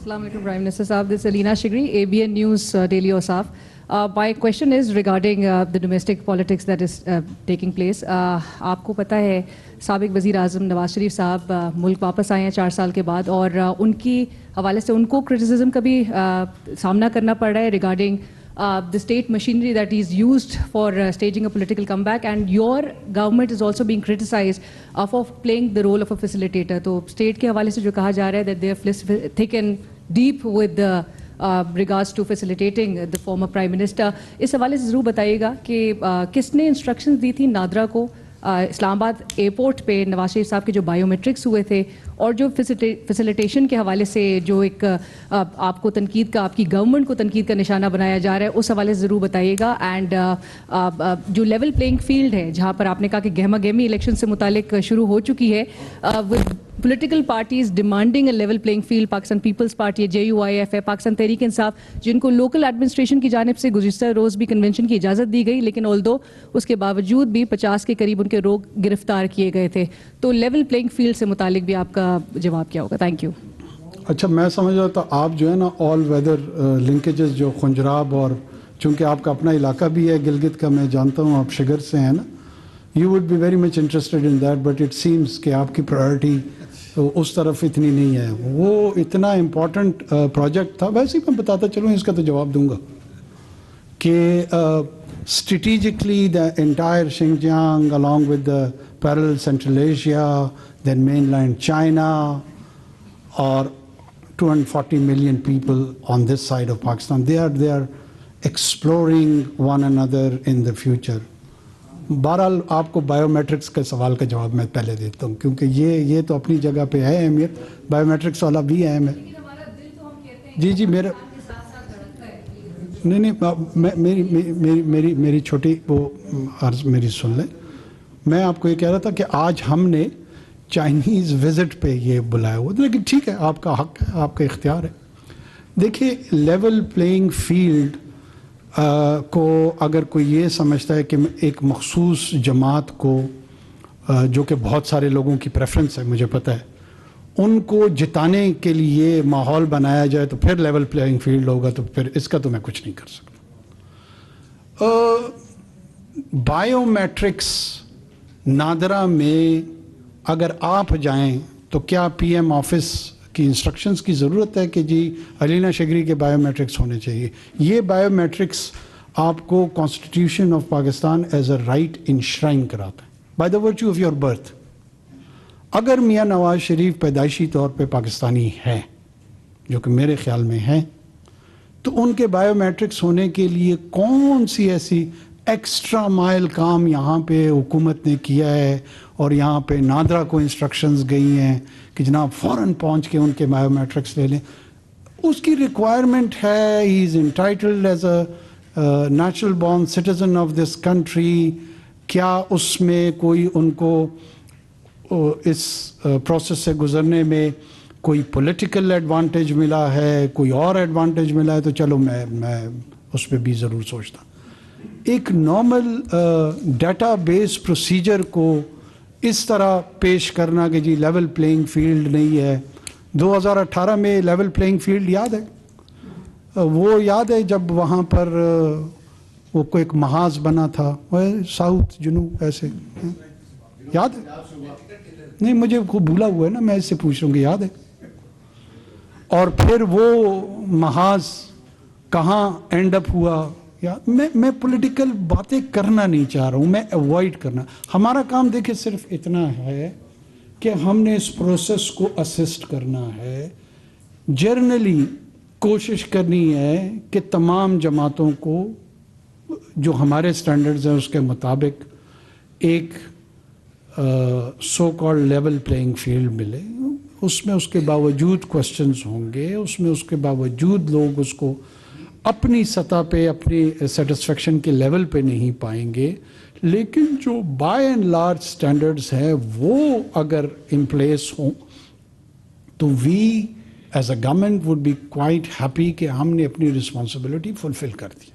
Assalamu alaikum, Prime Minister Saab. This is Alina Shigri, ABN News Daily Osaf. My question is regarding the domestic politics that is taking place. आपको पता है साबिक वज़ीर आज़म नवाज शरीफ साहब मुल्क वापस आए हैं 4 साल के बाद, और उनकी हवाले से उनको क्रिटिसिज्म का भी सामना करना पड़ रहा है regarding the state machinery that is used for staging a political comeback, and your government is also being criticized for playing the role of a facilitator. तो state के हवाले से जो कहा जा रहा है that they are thick and deep with the regards to facilitating the former prime minister, इस हवाले से ज़रूर बताइएगा कि किसने instructions दी थी नादरा को इस्लामाबाद एयरपोर्ट पे नवाज शरीफ साहब के जो बायोमेट्रिक्स हुए थे, और जो फैसिलिटेशन के हवाले से जो एक आपको तनकीद का, आपकी गवर्नमेंट को तनकीद का निशाना बनाया जा रहा है, उस हवाले से ज़रूर बताइएगा. एंड जो लेवल प्लेइंग फील्ड है जहाँ पर आपने कहा कि गहमा गहमी इलेक्शन से मुतालिक शुरू हो चुकी है, with political parties demanding a level playing field, Pakistan Peoples Party, JUIF है, पाकिस्तान तहरीक इंसाफ, जिनको लोकल एडमिनिस्ट्रेशन की जानिब से गुज़िश्ता रोज़ भी कन्वेंशन की इजाज़त दी गई, लेकिन ऑल्दो उसके बावजूद भी 50 के करीब उनके लोग गिरफ्तार किए गए थे. तो लेवल प्लेइंग फील्ड से मुतालिक भी आपका जवाब क्या होगा? Thank you. अच्छा, मैं समझ रहा था आप जो है ना ऑल वेदर लिंकेजेस जो खुंजराब, और चूँकि आपका अपना इलाका भी है गिलगित का, मैं जानता हूँ आप शिगर से हैं ना, you would be very much interested in that, but it seems कि आपकी प्रायोरिटी तो उस तरफ इतनी नहीं है. वो इतना इम्पॉर्टेंट प्रोजेक्ट था. वैसे ही मैं बताता चलूँ, इसका तो जवाब दूंगा कि strategically the entire Xinjiang along with the parallel Central Asia, then mainland China, or 240 million people on this side of Pakistan, they are exploring one another in the future. बहरहाल आपको बायोमेट्रिक्स के सवाल का जवाब मैं पहले देता हूँ, क्योंकि ये तो अपनी जगह पे है अहमियत, बायोमेट्रिक्स वाला भी अहम है. जी मेरा नहीं, मेरी छोटी वो अर्ज मेरी सुन लें. मैं आपको ये कह रहा था कि आज हमने चाइनीज़ विज़िट पे ये बुलाया हुआ, लेकिन ठीक है, आपका हक है, आपका इख्तियार है. देखिए, लेवल प्लेइंग फील्ड को अगर कोई ये समझता है कि एक मखसूस जमात को, जो कि बहुत सारे लोगों की प्रेफरेंस है, मुझे पता है, उनको जिताने के लिए माहौल बनाया जाए तो फिर लेवल प्लेइंग फील्ड होगा, तो फिर इसका तो मैं कुछ नहीं कर सकता. बायोमेट्रिक्स नादरा में अगर आप जाएं तो क्या PM ऑफिस की इंस्ट्रक्शंस की ज़रूरत है कि जी अलीना शिगरी के बायोमेट्रिक्स होने चाहिए? ये बायोमेट्रिक्स आपको Constitution of Pakistan as a right enshrine कराता है by the virtue of your birth. अगर मियाँ नवाज शरीफ पैदाइशी तौर पे पाकिस्तानी है, जो कि मेरे ख्याल में है, तो उनके बायोमेट्रिक्स होने के लिए कौन सी ऐसी एक्स्ट्रा माइल काम यहाँ पे हुकूमत ने किया है, और यहाँ पे नादरा को इंस्ट्रक्शंस गई हैं कि जनाब फ़ौरन पहुँच के उनके बायोमेट्रिक्स ले लें. उसकी रिक्वायरमेंट है. He is entitled as a natural born citizen of this country. क्या उसमें कोई उनको इस प्रोसेस से गुज़रने में कोई पॉलिटिकल एडवांटेज मिला है, कोई और एडवांटेज मिला है, तो चलो मैं उस पर भी ज़रूर सोचता. एक नॉर्मल डेटाबेस प्रोसीजर को इस तरह पेश करना कि जी लेवल प्लेइंग फील्ड नहीं है. 2018 में लेवल प्लेइंग फील्ड याद है? वो याद है जब वहाँ पर वो कोई एक महाज बना था, वह साउथ जुनूब ऐसे, याद है? नहीं, मुझे खूब भूला हुआ है ना, मैं इससे पूछ रहा हूँ कि याद है? और फिर वो महाज कहाँ एंड अप हुआ? मैं पॉलिटिकल बातें करना नहीं चाह रहा हूँ, मैं अवॉइड करना. हमारा काम देखिए सिर्फ इतना है कि हमने इस प्रोसेस को असिस्ट करना है. जर्नली कोशिश करनी है कि तमाम जमातों को जो हमारे स्टैंडर्ड्स हैं उसके मुताबिक एक so called level playing field मिले. उसमें उसके बावजूद क्वेश्चंस होंगे, उसमें उसके बावजूद लोग उसको अपनी सतह पे, अपनी सेटिस्फेक्शन के लेवल पे नहीं पाएंगे, लेकिन जो बाय एंड लार्ज स्टैंडर्ड्स हैं वो अगर इन प्लेस हों तो we as a government would be quite happy कि हमने अपनी रिस्पॉन्सिबिलिटी फुलफिल कर दी.